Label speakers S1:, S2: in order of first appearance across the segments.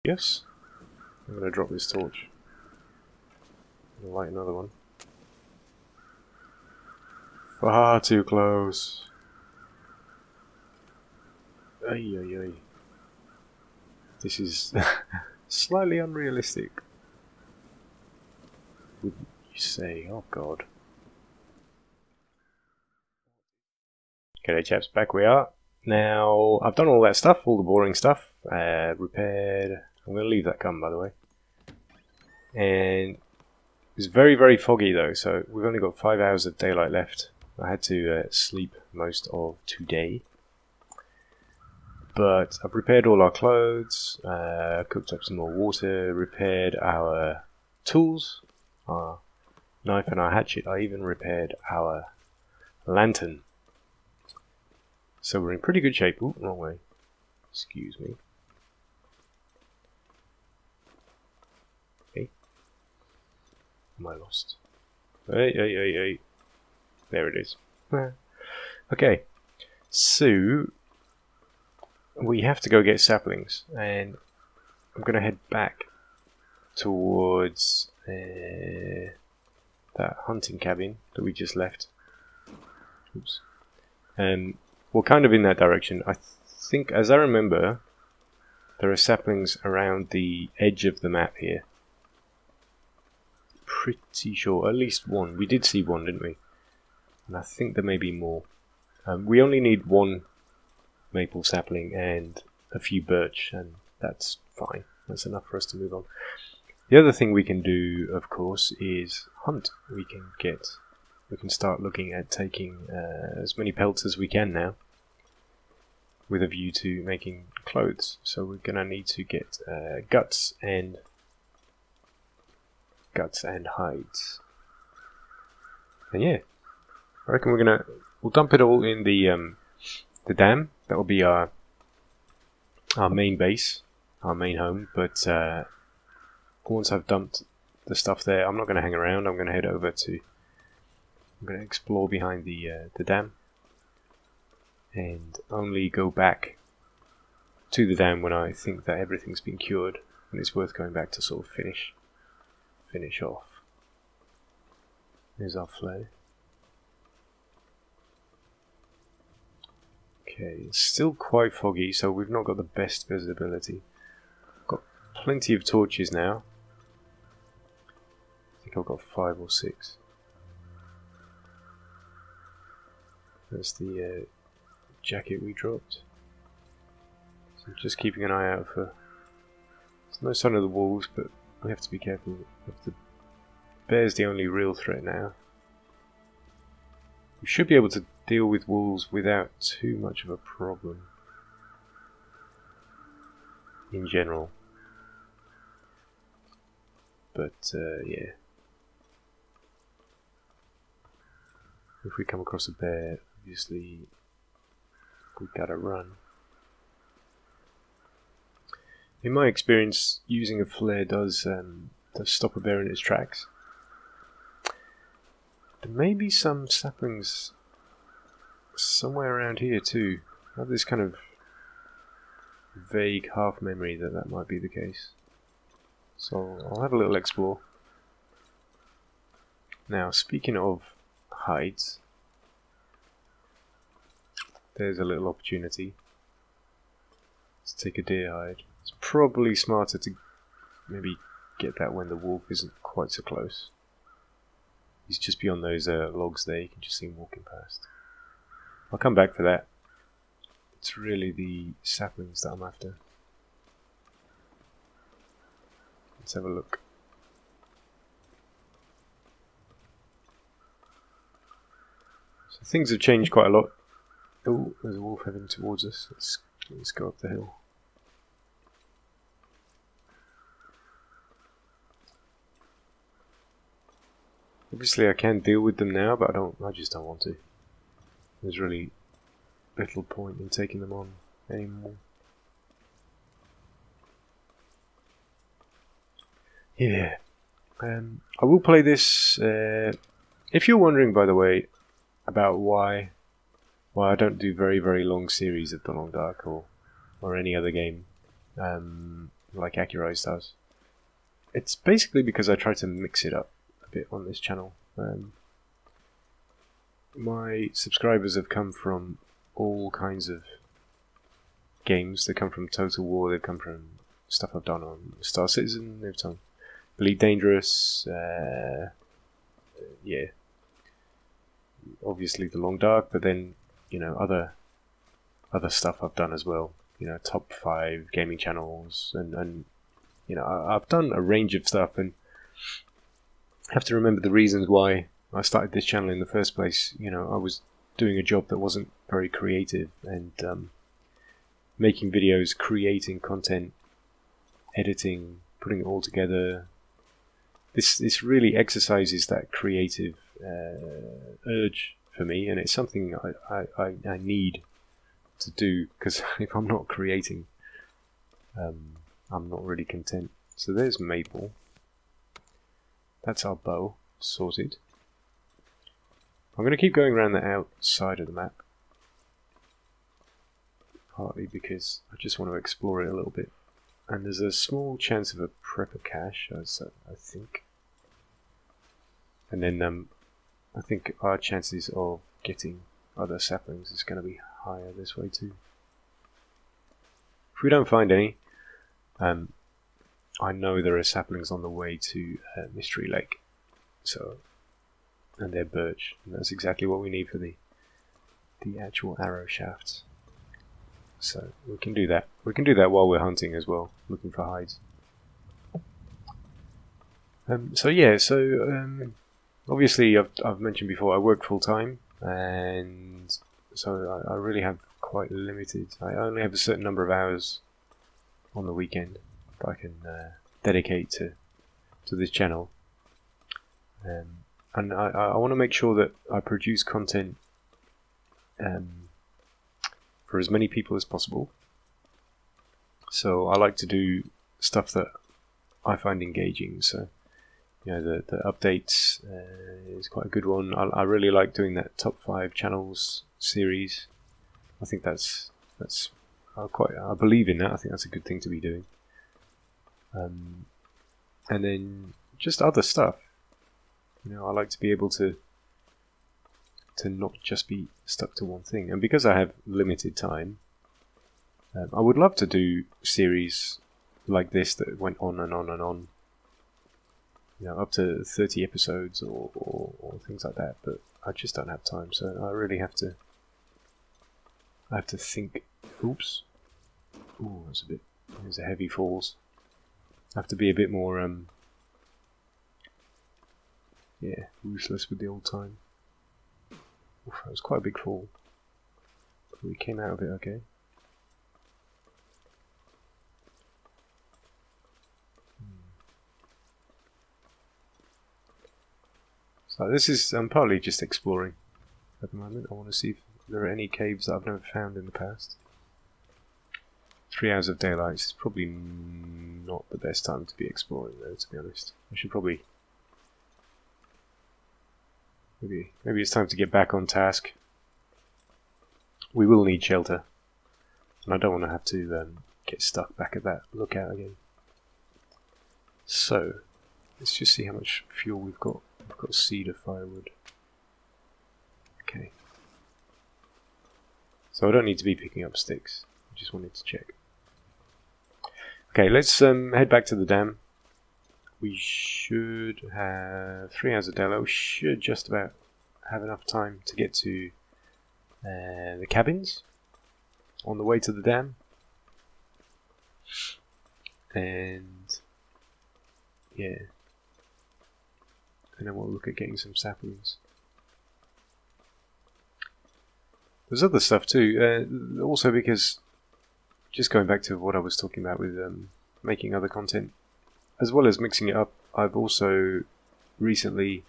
S1: Yes. I'm going to drop this torch. I'll light another one. Far too close. Ay, ay, ay. This is slightly unrealistic. Wouldn't you say? Oh god. Okay, chaps, back we are. Now, I've done all that stuff, all the boring stuff. Repaired. I'm going to leave that come, by the way. And it's very, very foggy though, so we've only got 5 hours of daylight left. I had to sleep most of today. But I've repaired all our clothes, cooked up some more water, repaired our tools, our knife and our hatchet. I even repaired our lantern. So we're in pretty good shape. Ooh, wrong way. Excuse me. Hey. Am I lost? Hey, hey, hey, hey. There it is. Okay. So we have to go get saplings, and I'm going to head back towards that hunting cabin that we just left. Oops. We're kind of in that direction. I think, as I remember, there are saplings around the edge of the map here. Pretty sure, at least one. We did see one, didn't we? And I think there may be more. We only need one maple sapling and a few birch, and that's fine. That's enough for us to move on. The other thing we can do, of course, is hunt. We can start looking at taking as many pelts as we can now, with a view to making clothes. So we're gonna need to get guts and hides. And yeah, I reckon we'll dump it all in the dam. That will be our main base, our main home. But once I've dumped the stuff there, I'm not going to hang around. I'm going to head over to. I'm going to explore behind the dam, and only go back to the dam when I think that everything's been cured and it's worth going back to sort of finish off. There's our flare. Okay, it's still quite foggy, so we've not got the best visibility. Got plenty of torches now. I think I've got 5 or 6. That's the jacket we dropped. So just keeping an eye out for... There's no sign of the wolves, but we have to be careful. The bear's the only real threat now. We should be able to deal with wolves without too much of a problem in general. But yeah. If we come across a bear, obviously we've got to run. In my experience, using a flare does stop a bear in its tracks. There may be some saplings somewhere around here too. I have this kind of vague half memory that might be the case. So I'll have a little explore. Now, speaking of hides, there's a little opportunity. Let's take a deer hide. It's probably smarter to maybe get that when the wolf isn't quite so close. He's just beyond those logs there, you can just see him walking past. I'll come back for that. It's really the saplings that I'm after. Let's have a look. So things have changed quite a lot. Oh, there's a wolf heading towards us. Let's go up the hill. Obviously I can deal with them now, but I just don't want to. There's really little point in taking them on anymore. Yeah. I will play this. If you're wondering, by the way, about why I don't do very, very long series of The Long Dark or any other game, like Accurise does. It's basically because I try to mix it up a bit on this channel. My subscribers have come from all kinds of games. They come from Total War, they've come from stuff I've done on Star Citizen, they've done Elite Dangerous, yeah, obviously The Long Dark, but then, you know, other stuff I've done as well. You know, top 5 gaming channels, and you know, I've done a range of stuff, and have to remember the reasons why I started this channel in the first place. You know, I was doing a job that wasn't very creative, and making videos, creating content, editing, putting it all together. This really exercises that creative urge for me, and it's something I need to do, because if I'm not creating, I'm not really content. So there's Maple. That's our bow sorted. I'm going to keep going around the outside of the map, partly because I just want to explore it a little bit. And there's a small chance of a prepper cache, I think. And then I think our chances of getting other saplings is going to be higher this way too. If we don't find any, I know there are saplings on the way to Mystery Lake, and they're birch, and that's exactly what we need for the actual arrow shafts. So we can do that. We can do that while we're hunting as well, looking for hides. Obviously I've mentioned before I work full time, and so I really have quite limited. I only have a certain number of hours on the weekend that I can dedicate to this channel, and I want to make sure that I produce content for as many people as possible. So I like to do stuff that I find engaging. So, you know, the updates is quite a good one. I really like doing that top 5 channels series. I think that's I believe in that. I think that's a good thing to be doing. And then just other stuff. You know, I like to be able to not just be stuck to one thing. And because I have limited time, I would love to do series like this that went on and on and on. You know, up to 30 episodes or things like that. But I just don't have time, so I really have to. I have to think. Oops. Ooh, that's a bit. There's a heavy falls. I have to be a bit more ruthless with the old time. Oof, that was quite a big fall. But we came out of it okay. So this is partly just exploring at the moment. I want to see if there are any caves that I've never found in the past. 3 hours of daylight is probably not the best time to be exploring, though, to be honest. I should probably... Maybe it's time to get back on task. We will need shelter. And I don't want to have to get stuck back at that lookout again. So, let's just see how much fuel we've got. We've got cedar firewood. Okay. So I don't need to be picking up sticks. I just wanted to check. Okay, let's head back to the dam. We should have 3 hours of daylight. We should just about have enough time to get to the cabins on the way to the dam. And yeah. And then we'll look at getting some saplings. There's other stuff too. Also because, just going back to what I was talking about with making other content, as well as mixing it up, I've also recently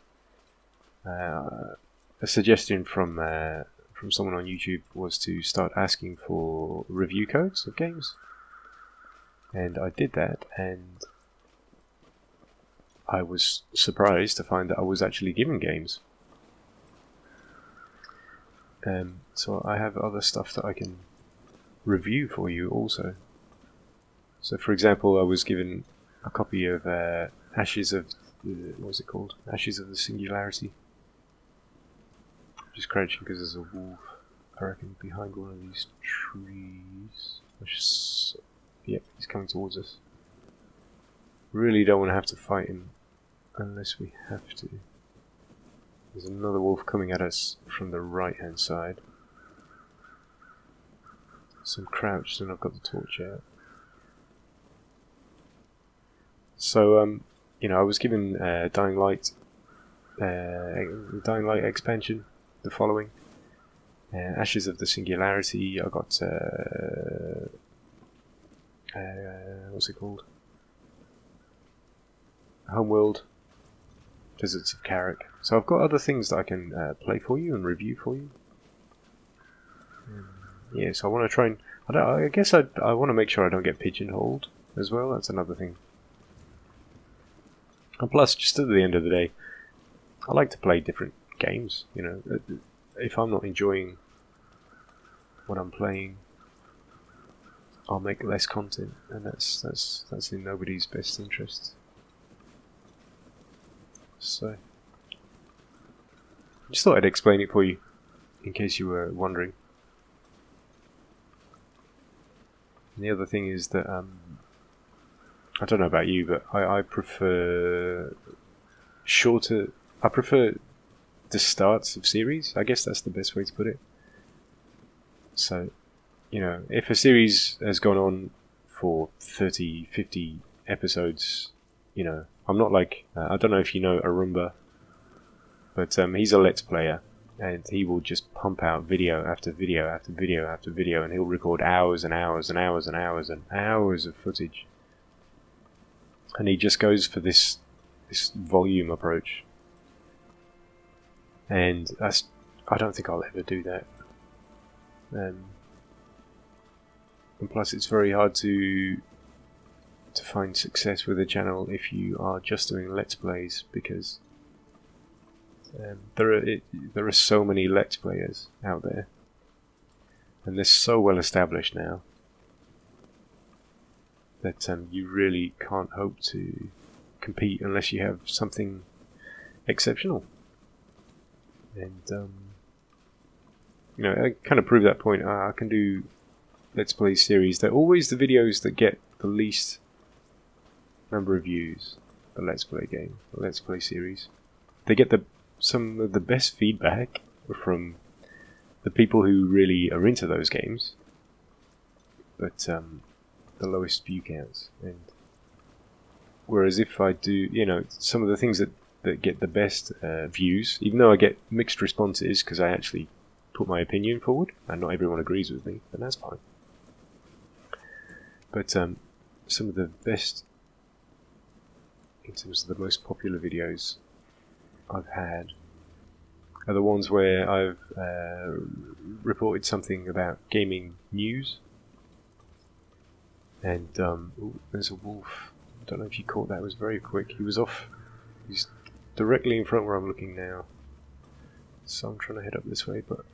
S1: a suggestion from someone on YouTube was to start asking for review codes of games, and I did that, and I was surprised to find that I was actually given games. So I have other stuff that I can review for you also. So, for example, I was given a copy of Ashes of... what was it called? Ashes of the Singularity. I'm just crouching because there's a wolf, I reckon, behind one of these trees. Yep, he's coming towards us. Really don't want to have to fight him unless we have to. There's another wolf coming at us from the right hand side. So I'm crouched and I've got the torch out. So, I was given Dying Light expansion, the following. Ashes of the Singularity, I got, what's it called? Homeworld, Deserts of Carrick. So I've got other things that I can play for you and review for you. Yeah, so I want to try and... I guess I want to make sure I don't get pigeonholed as well. That's another thing. And plus, just at the end of the day, I like to play different games. If I'm not enjoying what I'm playing, I'll make less content, and that's in nobody's best interest. So, I just thought I'd explain it for you, in case you were wondering. And the other thing is that, I don't know about you, but I prefer shorter... I prefer the starts of series. I guess that's the best way to put it. So, if a series has gone on for 30, 50 episodes, I'm not like... I don't know if you know Arumba, but he's a Let's Player, and he will just pump out video after video after video after video, and he'll record hours and hours and hours and hours and hours of footage. And he just goes for this volume approach. And I don't think I'll ever do that. And plus it's very hard to find success with a channel if you are just doing Let's Plays, because there are so many Let's Players out there, and they're so well established now that you really can't hope to compete unless you have something exceptional. And I kind of prove that point. I can do Let's Play series. They're always the videos that get the least number of views. The Let's Play game, the Let's Play series. They get some of the best feedback from the people who really are into those games, but the lowest view counts. And whereas if I do, some of the things that get the best views, even though I get mixed responses because I actually put my opinion forward and not everyone agrees with me, and that's fine. But some of the best, in terms of the most popular videos I've had, are the ones where I've reported something about gaming news. And there's a wolf. I don't know if you caught that. It was very quick. He was off. He's directly in front where I'm looking now. So I'm trying to head up this way, but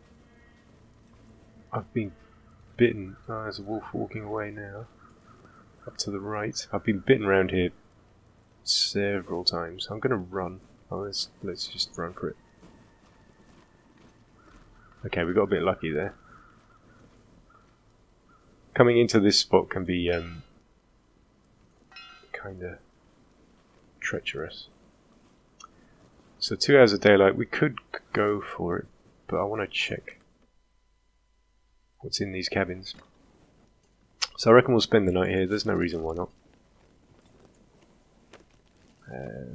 S1: I've been bitten. Oh, there's a wolf walking away now. Up to the right. I've been bitten around here several times. I'm going to run. Oh, let's just run for it. Okay, we got a bit lucky there. Coming into this spot can be kind of treacherous. So 2 hours of daylight, we could go for it, but I want to check what's in these cabins. So I reckon we'll spend the night here. There's no reason why not.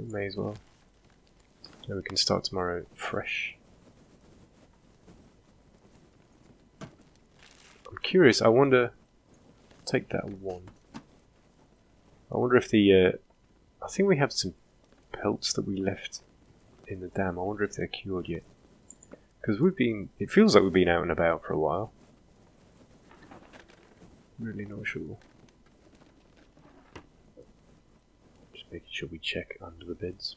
S1: May as well. Then we can start tomorrow fresh. I'm curious, I wonder... Take that one. I wonder if the... I think we have some pelts that we left in the dam. I wonder if they're cured yet. Because it feels like we've been out and about for a while. Really not sure. Just making sure we check under the beds.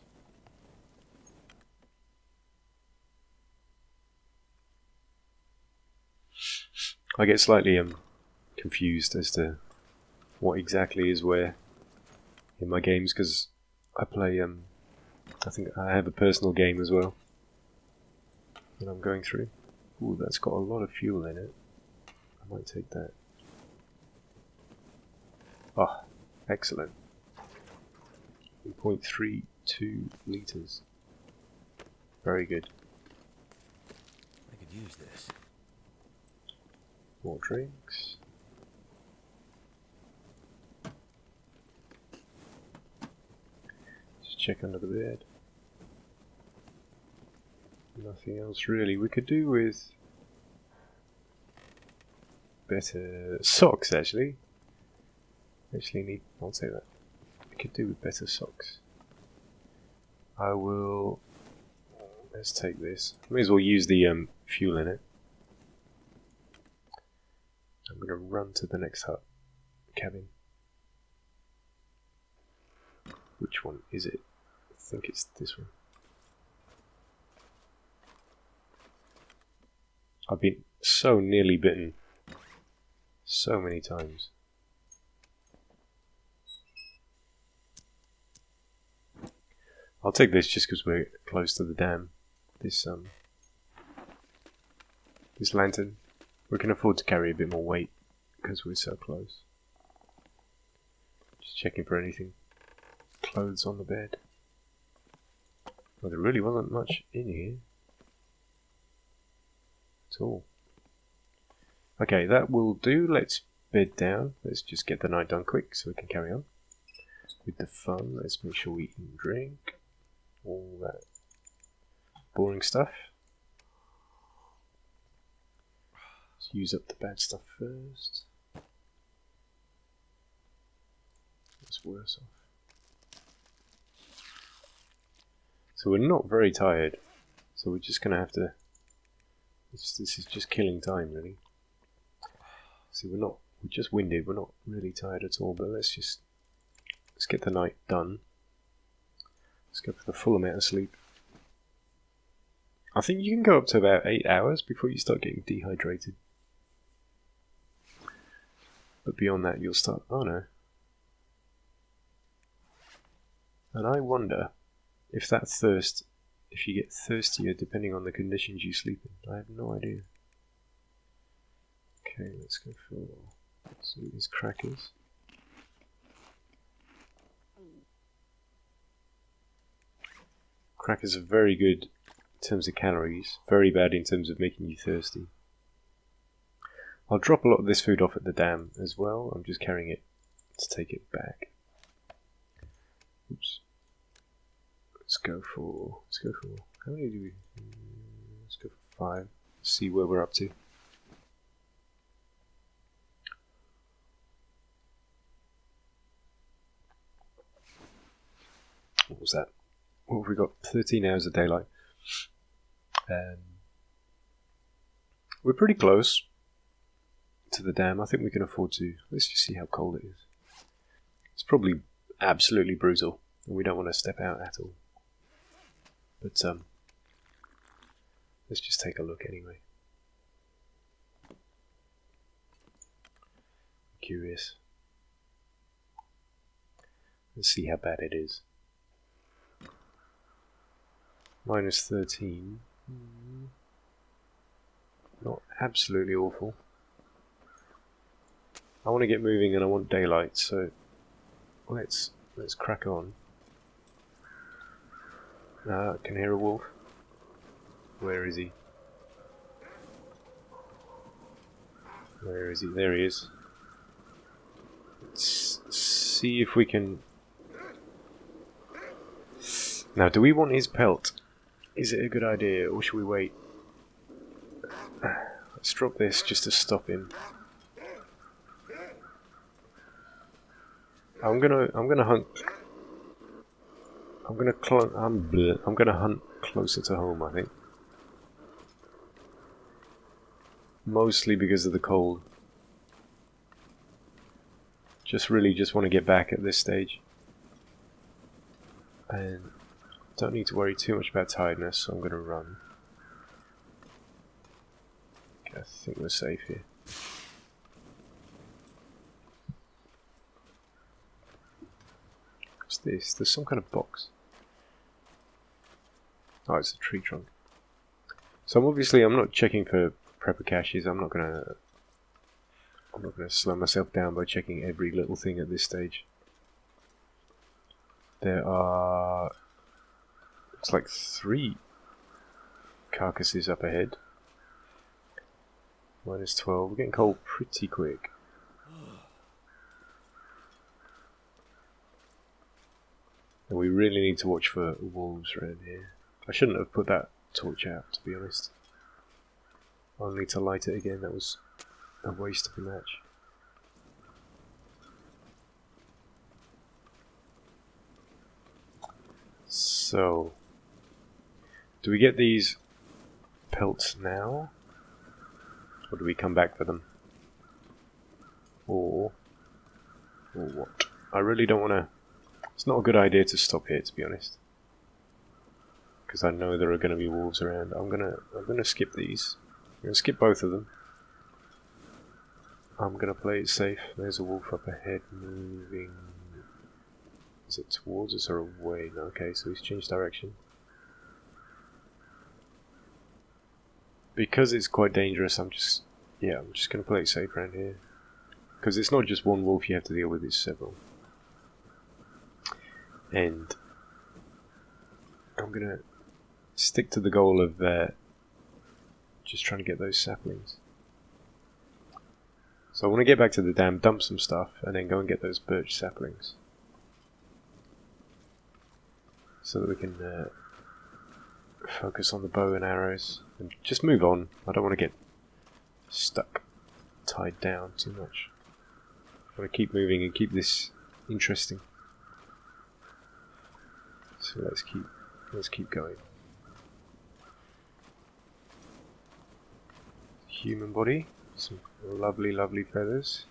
S1: I get slightly confused as to what exactly is where in my games, because I play, I think I have a personal game as well that I'm going through. Ooh, that's got a lot of fuel in it. I might take that. Ah, excellent. 1.32 litres. Very good.
S2: I could use this.
S1: More drinks. Just check under the bed. Nothing else really. We could do with better socks, actually. I'll say that. We could do with better socks. Let's take this. May as well use the fuel in it. I'm going to run to the next cabin. Which one is it? I think it's this one. I've been so nearly bitten. So many times. I'll take this just because we're close to the dam. This lantern. We can afford to carry a bit more weight because we're so close. Just checking for anything. Clothes on the bed. Well, there really wasn't much in here at all. Okay, that will do. Let's bed down. Let's just get the night done quick so we can carry on with the fun. Let's make sure we eat and drink. All that boring stuff. Let's use up the bad stuff first. That's worse off. So we're not very tired. So we're just going to have to... This is just killing time, really. See, we're just winded. We're not really tired at all, but let's get the night done. Let's go for the full amount of sleep. I think you can go up to about 8 hours before you start getting dehydrated. But beyond that, you'll start... Oh no. And I wonder if that thirst... If you get thirstier depending on the conditions you sleep in. I have no idea. Okay, let's go for these crackers. Crackers are very good in terms of calories, very bad in terms of making you thirsty. I'll drop a lot of this food off at the dam as well. I'm just carrying it to take it back. Oops. Let's go for how many do we? Let's go for 5. See where we're up to. What was that? What have we got? 13 hours of daylight. We're pretty close to the dam. I think we can afford to. Let's just see how cold it is. It's probably absolutely brutal, and we don't want to step out at all. But let's just take a look anyway. I'm curious. Let's see how bad it is. Minus 13. Not absolutely awful. I want to get moving and I want daylight, so let's crack on. I can hear a wolf. Where is he? Where is he? There he is. Let's see if we can... Now, do we want his pelt? Is it a good idea, or should we wait? Let's drop this just to stop him. I'm gonna hunt. I'm gonna hunt closer to home, I think. Mostly because of the cold. Just want to get back at this stage. And don't need to worry too much about tiredness, so I'm gonna run. Okay, I think we're safe here. What's this? There's some kind of box. Oh, it's a tree trunk. So I'm not checking for prepper caches. I'm not gonna slow myself down by checking every little thing at this stage. There are, looks like 3 carcasses up ahead. -12. We're getting cold pretty quick. And we really need to watch for wolves around here. I shouldn't have put that torch out, to be honest. Only to light it again. That was a waste of a match. So, do we get these pelts now? Or do we come back for them? Or what? I really don't want to... It's not a good idea to stop here, to be honest. Because I know there are going to be wolves around. I'm gonna skip these. I'm going to skip both of them. I'm going to play it safe. There's a wolf up ahead moving... Is it towards us or away? No, okay, so he's changed direction. Because it's quite dangerous, I'm just going to play it safe around here. Because it's not just one wolf you have to deal with, it's several. And I'm going to stick to the goal of just trying to get those saplings. So I want to get back to the dam, dump some stuff, and then go and get those birch saplings. So that we can focus on the bow and arrows and just move on. I don't want to get stuck, tied down too much. I want to keep moving and keep this interesting. So let's keep going. Human body, some lovely feathers.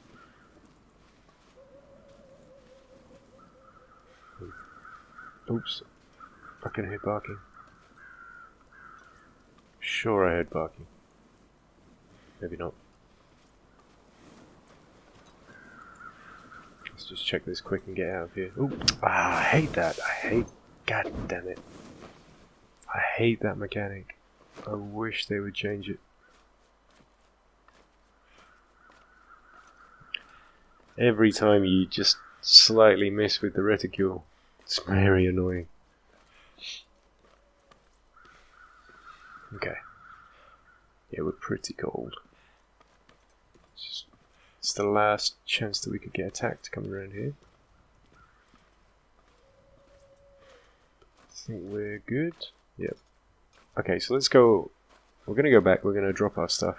S1: Oops, I can hear barking. Sure, I heard barking. Maybe not. Let's just check this quick and get out of here. Ooh, I hate that. God damn it. I hate that mechanic. I wish they would change it. Every time you just slightly miss with the reticule, it's very annoying. Okay. Yeah, we're pretty cold. It's the last chance that we could get attacked coming around here. I think we're good. Yep. Okay, so let's go. We're going to go back. We're going to drop our stuff.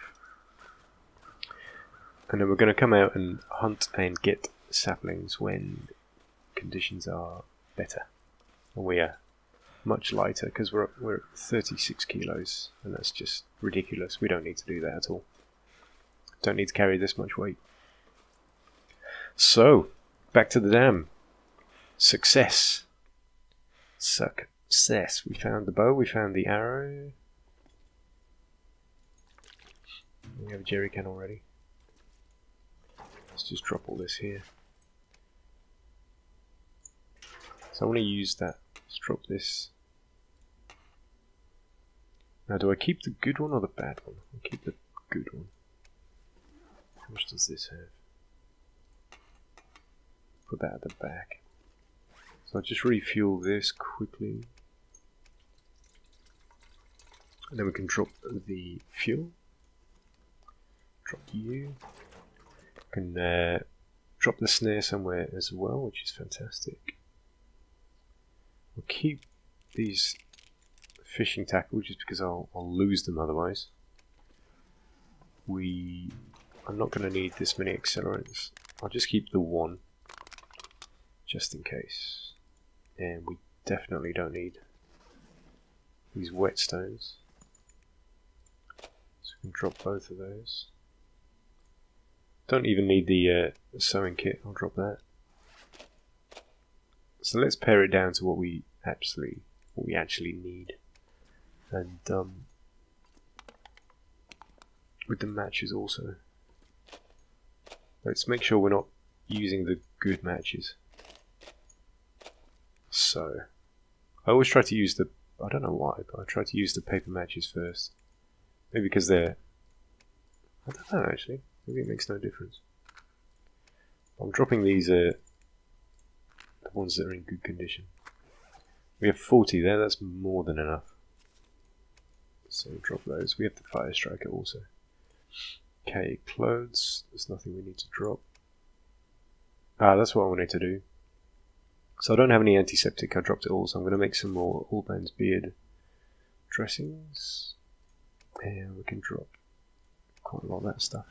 S1: And then we're going to come out and hunt and get saplings when conditions are better. And we are much lighter because we're at 36 kilos. And that's just ridiculous. We don't need to do that at all. Don't need to carry this much weight. So, back to the dam. Success. Success. We found the bow, we found the arrow. We have a jerry can already. Let's just drop all this here. So I want to use that. Let's drop this. Now, do I keep the good one or the bad one? I'll keep the good one. How much does this have? Put that at the back. So I'll just refuel this quickly. And then we can drop the fuel. Drop you. Can drop the snare somewhere as well, which is fantastic. We'll keep these fishing tackle just because I'll lose them otherwise. I'm not going to need this many accelerants. I'll just keep the one just in case. And we definitely don't need these whetstones. So we can drop both of those. Don't even need the sewing kit, I'll drop that. So let's pare it down to what we actually need. And with the matches also. Let's make sure we're not using the good matches. So, I always try to use the... I don't know why, but I try to use the paper matches first. Maybe because they're... I don't know, actually. Maybe it makes no difference. I'm dropping these, the ones that are in good condition. We have 40 there, that's more than enough. So drop those. We have the fire striker also. Okay, clothes. There's nothing we need to drop. Ah, that's what I wanted to do. So I don't have any antiseptic, I dropped it all, so I'm going to make some more Alban's beard dressings. And we can drop quite a lot of that stuff.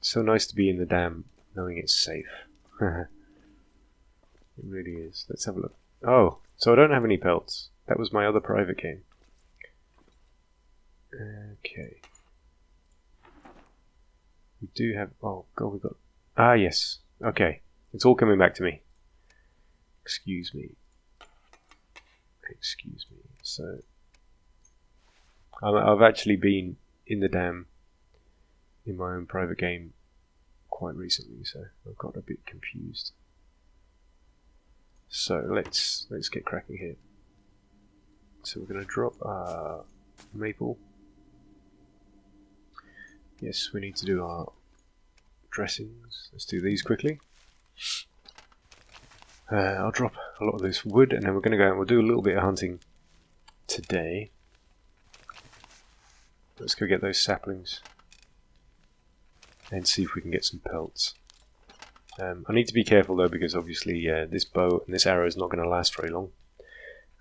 S1: So nice to be in the dam knowing it's safe. It really is. Let's have a look. Oh, so I don't have any pelts. That was my other private game. Okay. We do have... Oh, God, we got... Ah, yes. Okay. It's all coming back to me. Excuse me. Excuse me. So... I've actually been in the dam in my own private game quite recently, so I've got a bit confused. So let's get cracking here. So we're going to drop our maple. Yes, we need to do our dressings. Let's do these quickly. I'll drop a lot of this wood, and then we're going to go and we'll do a little bit of hunting today. Let's go get those saplings and see if we can get some pelts. I need to be careful though, because obviously this bow and this arrow is not going to last very long.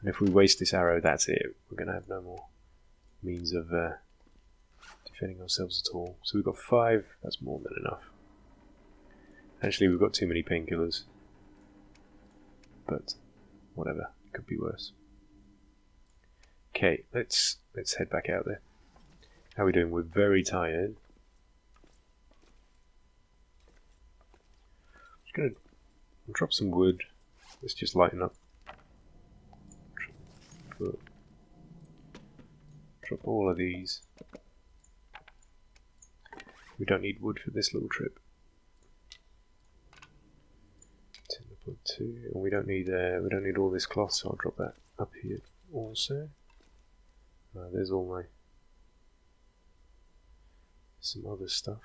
S1: And if we waste this arrow, that's it. We're going to have no more means of defending ourselves at all. So we've got 5, that's more than enough. Actually, we've got too many painkillers. But whatever, it could be worse. Okay, let's head back out there. How are we doing? We're very tired. Just gonna drop some wood. Let's just lighten up. Drop all of these. We don't need wood for this little trip. 10.2, and we don't need all this cloth, so I'll drop that up here also. There's all my some other stuff.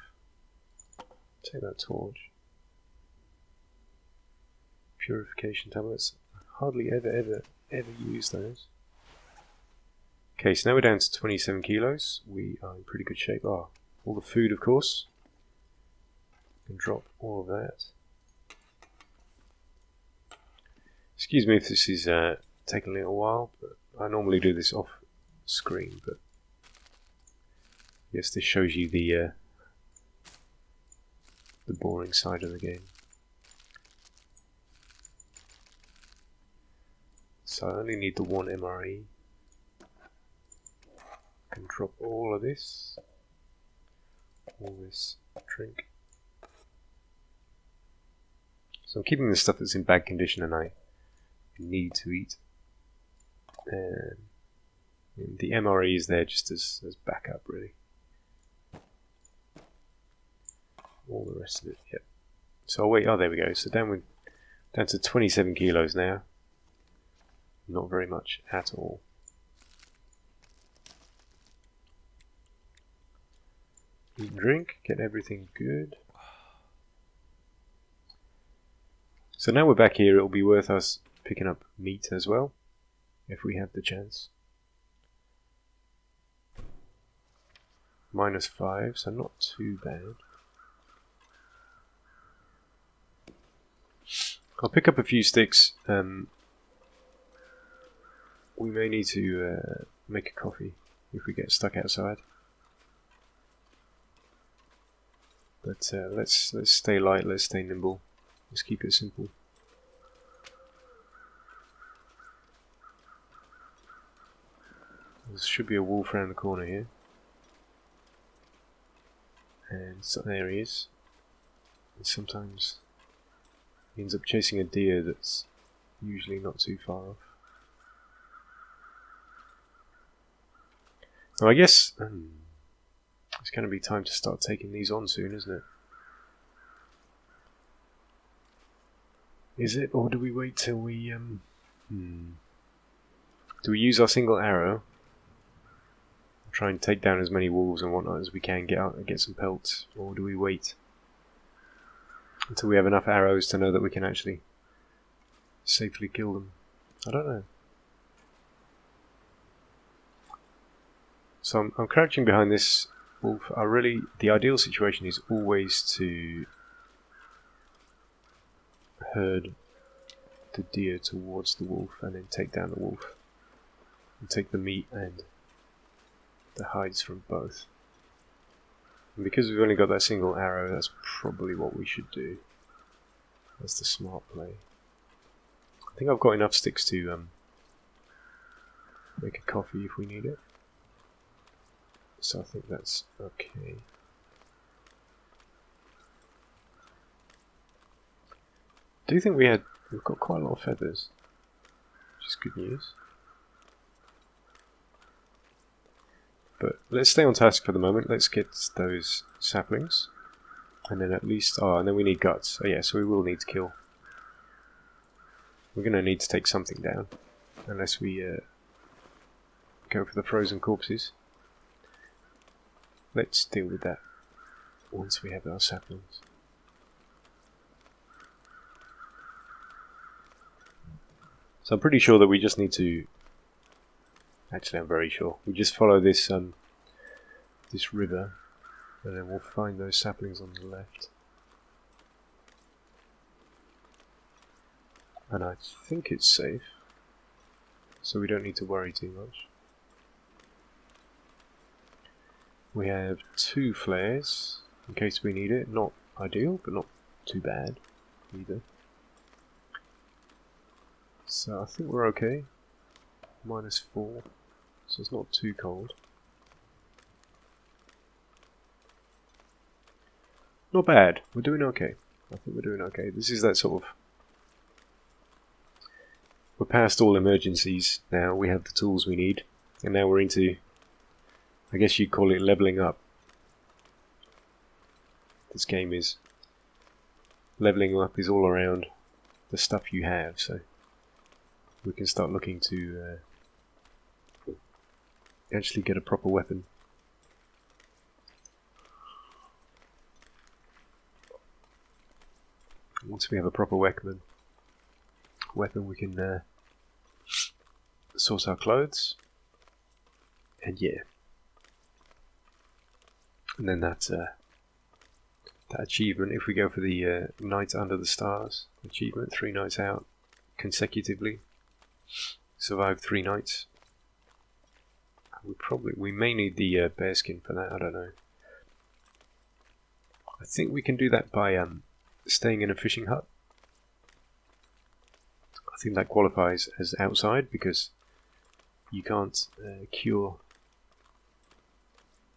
S1: Take that torch. Purification tablets. I hardly ever use those. Okay, so now we're down to 27 kilos. We are in pretty good shape. Oh, all the food, of course. Can drop all of that. Excuse me if this is taking a little while, but I normally do this off screen, but yes, this shows you the boring side of the game. So I only need the 1 MRE. I can drop all of this drink. So I'm keeping the stuff that's in bad condition and I need to eat. And the MRE is there just as backup, really. All the rest of it, yep. So wait, oh there we go. So down to 27 kilos now. Not very much at all. Eat and drink, get everything good. So now we're back here, it'll be worth us picking up meat as well, if we have the chance. -5, so not too bad. I'll pick up a few sticks. We may need to make a coffee if we get stuck outside. But let's stay light, let's stay nimble. Let's keep it simple. There should be a wolf around the corner here. And so there he is. And sometimes he ends up chasing a deer that's usually not too far off. Well, I guess it's going to be time to start taking these on soon, isn't it? Is it, or do we wait till we do we use our single arrow? Try and take down as many wolves and whatnot as we can, get out and get some pelts, or do we wait until we have enough arrows to know that we can actually safely kill them? I don't know. So I'm crouching behind this wolf. The ideal situation is always to herd the deer towards the wolf and then take down the wolf and take the meat and the hides from both. And because we've only got that single arrow, that's probably what we should do. That's the smart play. I think I've got enough sticks to make a coffee if we need it. So I think that's okay. Do you think we've got quite a lot of feathers, which is good news. But let's stay on task for the moment. Let's get those saplings. And then at least... Oh, and then we need guts. Oh yeah, so we will need to kill. We're going to need to take something down. Unless we go for the frozen corpses. Let's deal with that once we have our saplings. So I'm pretty sure that we just need to... Actually, I'm very sure. We just follow this this river, and then we'll find those saplings on the left. And I think it's safe, so we don't need to worry too much. We have 2 flares, in case we need it. Not ideal, but not too bad either. So I think we're okay. -4, so it's not too cold. Not bad. We're doing okay. I think we're doing okay. This is that sort of... We're past all emergencies now. We have the tools we need. And now we're into... I guess you'd call it leveling up. This game is... Leveling up is all around the stuff you have, so... We can start looking to... actually get a proper weapon. Once we have a proper weapon we can source our clothes, and yeah, and then that achievement, if we go for the night under the stars achievement, 3 nights out consecutively, survive 3 nights. We may need the bearskin for that. I don't know. I think we can do that by staying in a fishing hut. I think that qualifies as outside because you can't cure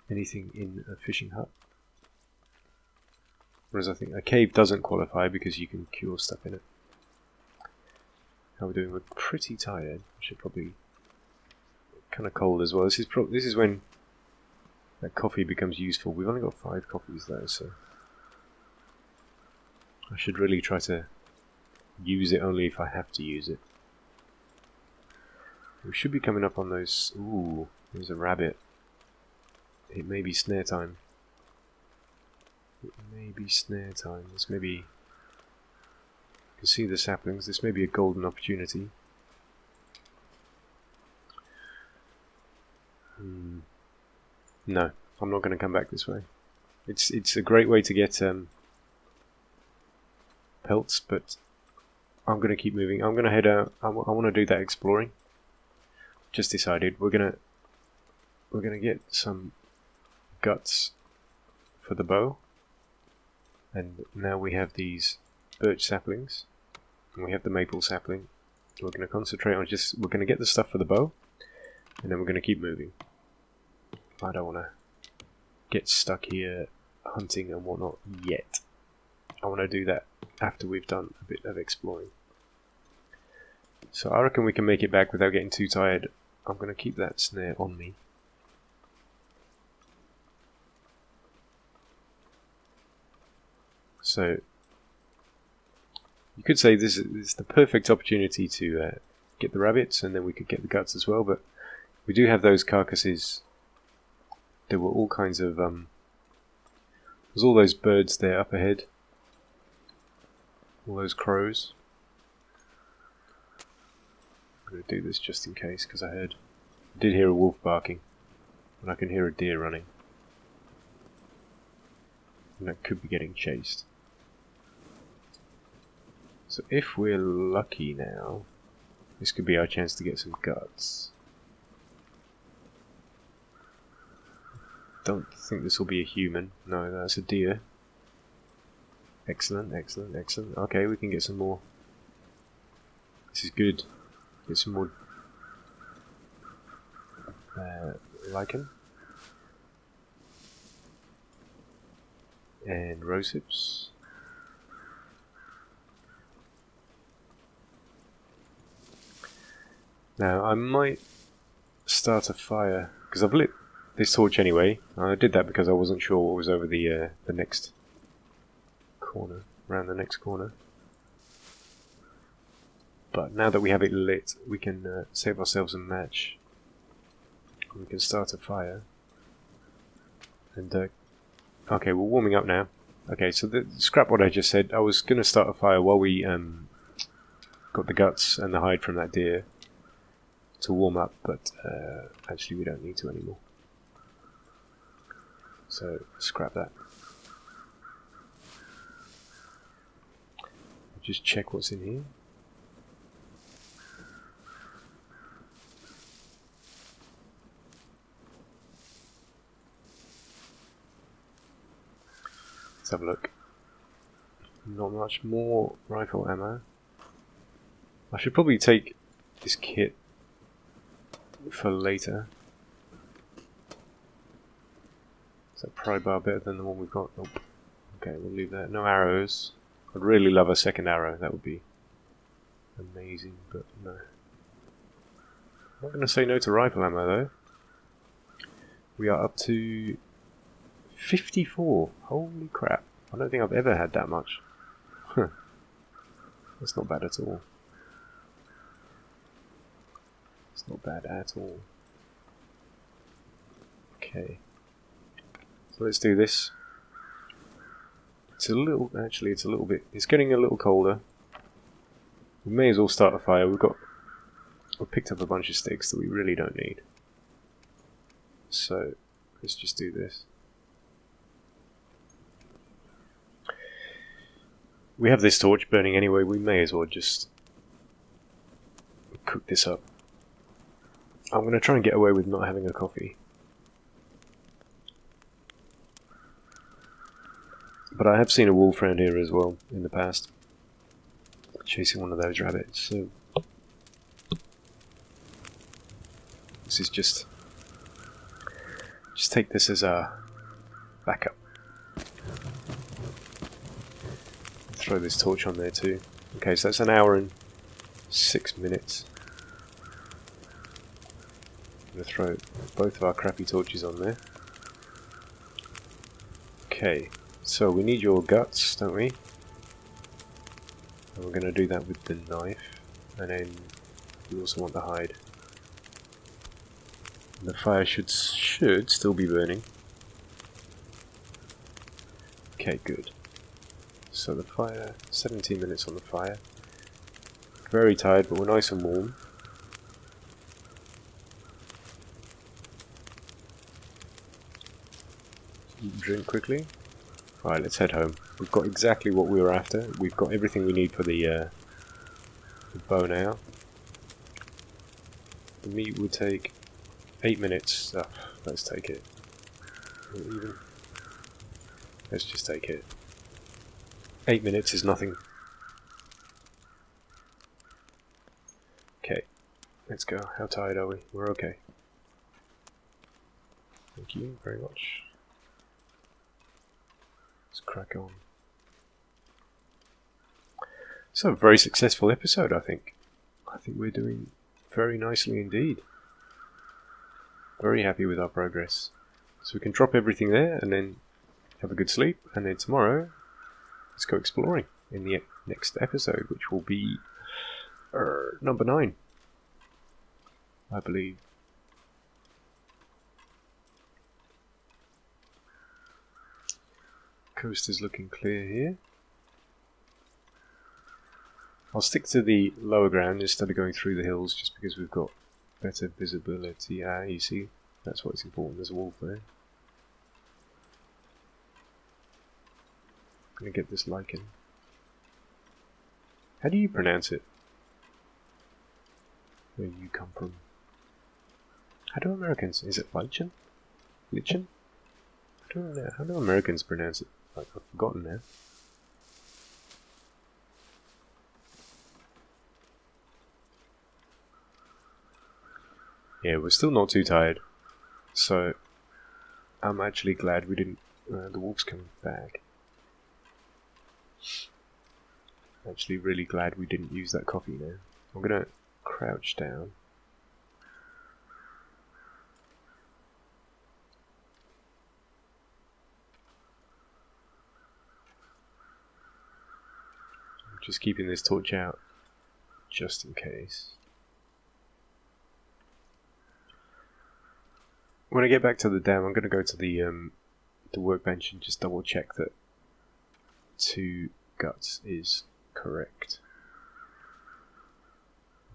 S1: anything in a fishing hut. Whereas I think a cave doesn't qualify because you can cure stuff in it. How we're doing? We're pretty tired. We should probably... kind of cold as well. This is when that coffee becomes useful. We've only got 5 coffees though, so I should really try to use it only if I have to use it. We should be coming up on those... Ooh, there's a rabbit. It may be snare time. It may be snare time. This may be... You can see the saplings. This may be a golden opportunity. No, I'm not going to come back this way. It's a great way to get pelts, but I'm going to keep moving. I'm going to head out. I want to do that exploring. Just decided we're gonna get some guts for the bow, and now we have these birch saplings, and we have the maple sapling. We're going to concentrate on we're going to get the stuff for the bow, and then we're going to keep moving. I don't want to get stuck here hunting and whatnot yet. I want to do that after we've done a bit of exploring. So I reckon we can make it back without getting too tired. I'm going to keep that snare on me. So You could say this is the perfect opportunity to get the rabbits, and then we could get the guts as well, but we do have those carcasses. There were all kinds of... there's all those birds there up ahead. All those crows. I'm going to do this just in case, because I did hear a wolf barking, and I can hear a deer running. And that could be getting chased. So if we're lucky now, this could be our chance to get some guts. Don't think this will be a human. No, that's a deer. Excellent, excellent, excellent. Okay, we can get some more. This is good. Get some more lichen. And rose hips. Now, I might start a fire, because I've lit this torch anyway. I did that because I wasn't sure what was over the next corner, around the next corner. But now that we have it lit, we can save ourselves a match. We can start a fire. And okay, we're warming up now. Okay, so scrap what I just said. I was going to start a fire while we got the guts and the hide from that deer to warm up, but actually we don't need to anymore. So scrap that. Just check what's in here. Let's have a look. Not much more rifle ammo. I should probably take this kit for later. Is that pry bar better than the one we've got? Nope. Okay, we'll leave that. No arrows. I'd really love a second arrow. That would be amazing, but no. I'm not going to say no to rifle ammo though. We are up to 54. Holy crap. I don't think I've ever had that much. That's not bad at all. It's not bad at all. Okay. So let's do this. It's a little, actually it's a little bit, it's getting a little colder. We may as well start a fire. We've picked up a bunch of sticks that we really don't need. So let's just do this. We have this torch burning anyway, we may as well just cook this up. I'm going to try and get away with not having a coffee. But I have seen a wolf around here as well in the past, chasing one of those rabbits, so this is just take this as a backup. Throw this torch on there too. Okay, so that's an hour and 6 minutes. I'm going to throw both of our crappy torches on there. Okay, so we need your guts, don't we? And we're going to do that with the knife, and then we also want the hide. And the fire should still be burning. Okay, good. So the fire, 17 minutes on the fire. Very tired, but we're nice and warm. Drink quickly. Alright, let's head home. We've got exactly what we were after. We've got everything we need for the bow now. The meat would take 8 minutes. Oh, let's take it. Even. Let's just take it. 8 minutes is nothing. Okay, let's go. How tired are we? We're okay. Thank you very much. Let's crack on. So, a very successful episode, I think. I think we're doing very nicely indeed. Very happy with our progress. So we can drop everything there and then have a good sleep, and then tomorrow let's go exploring. in the next episode, which will be number 9, I believe. Coast is looking clear here. I'll stick to the lower ground instead of going through the hills, just because we've got better visibility. Ah, you see, that's what's important. There's a wolf there. I'm gonna get this lichen. How do you pronounce it? Where you come from? How do Americans? Is it lichen? Lichen? I don't know. How do Americans pronounce it? Like, I've forgotten now. Yeah, we're still not too tired, so I'm actually glad we didn't. The wolf's coming back. Actually, really glad we didn't use that coffee now. I'm gonna crouch down. I'm just keeping this torch out, just in case. When I get back to the dam, I'm gonna go to the workbench and just double check that 2 guts is correct.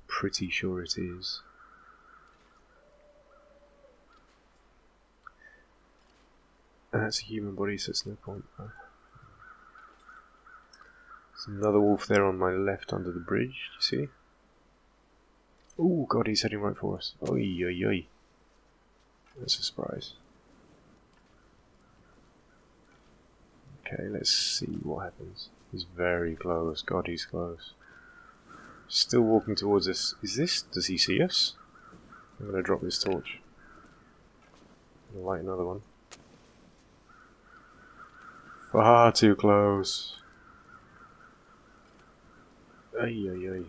S1: Pretty sure it is. And that's a human body, so it's no point. There's another wolf there on my left under the bridge, do you see? Oh god, he's heading right for us. Oi, oi, oi. That's a surprise. Okay, let's see what happens. He's very close. God, he's close. Still walking towards us. Does he see us? I'm gonna drop this torch. I'll light another one. Far too close. Ay, ay, ay.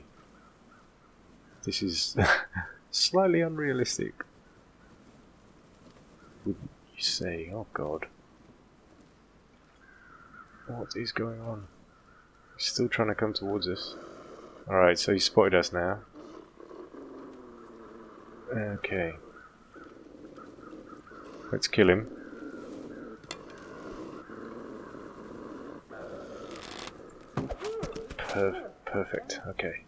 S1: This is slightly unrealistic, wouldn't you say? Oh god. What is going on? He's still trying to come towards us. Alright, so he spotted us now. Okay. Let's kill him. Perfect, okay.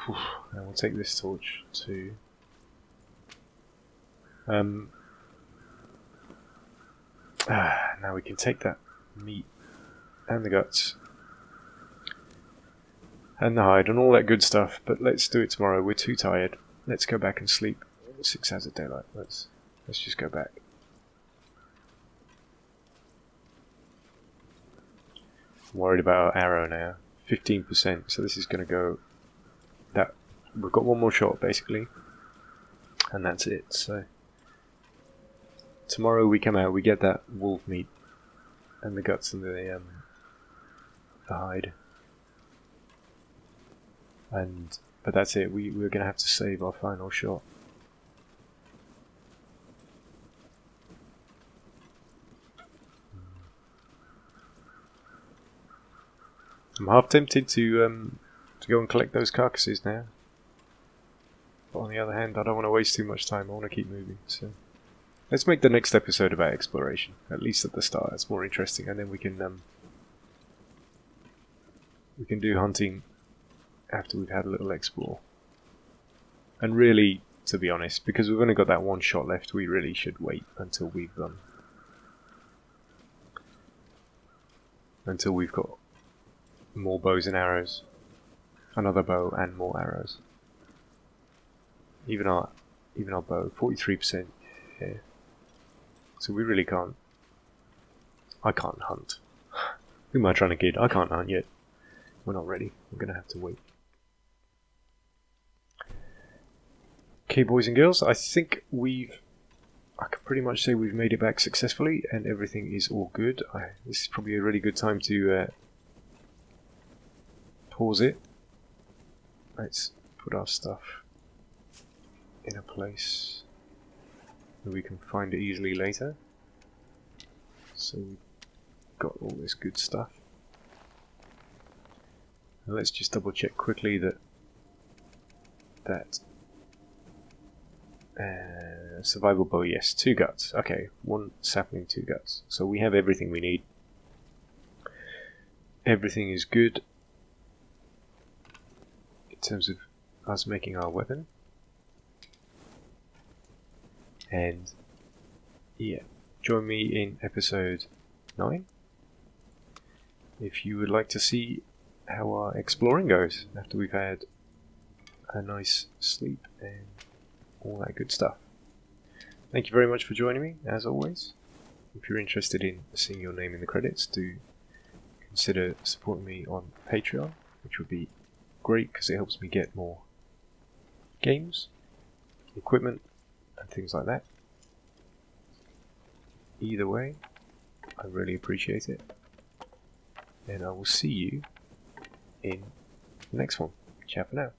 S1: Whew. Now we'll take this torch too. Now we can take that meat and the guts and the hide and all that good stuff, but let's do it tomorrow. We're too tired. Let's go back and sleep. 6 hours of daylight. Let's just go back. I'm worried about our arrow now. 15%, so this is going to go... We've got one more shot, basically. And that's it, so... Tomorrow we come out, we get that wolf meat. And the guts and the hide. But that's it, we're going to have to save our final shot. I'm half tempted to go and collect those carcasses now. But on the other hand, I don't want to waste too much time. I want to keep moving. So let's make the next episode about exploration. At least at the start, it's more interesting, and then we can do hunting after we've had a little explore. And really, to be honest, because we've only got that one shot left, we really should wait until we've got more bows and arrows, another bow and more arrows. Even our bow, 43%. Yeah. So we really can't. I can't hunt. Who am I trying to kid? I can't hunt yet. We're not ready. We're gonna have to wait. Okay, boys and girls, I think I can pretty much say we've made it back successfully, and everything is all good. This is probably a really good time to pause it. Let's put our stuff in a place where we can find it easily later. So we've got all this good stuff. Now let's just double check quickly that survival bow, yes, 2 guts. Okay, 1 sapling, 2 guts. So we have everything we need. Everything is good in terms of us making our weapon. And yeah, join me in episode 9 if you would like to see how our exploring goes after we've had a nice sleep and all that good stuff. Thank you very much for joining me, as always. If you're interested in seeing your name in the credits, do consider supporting me on Patreon, which would be great because it helps me get more games, equipment, and things like that. Either way, I really appreciate it. And I will see you in the next one. Ciao for now.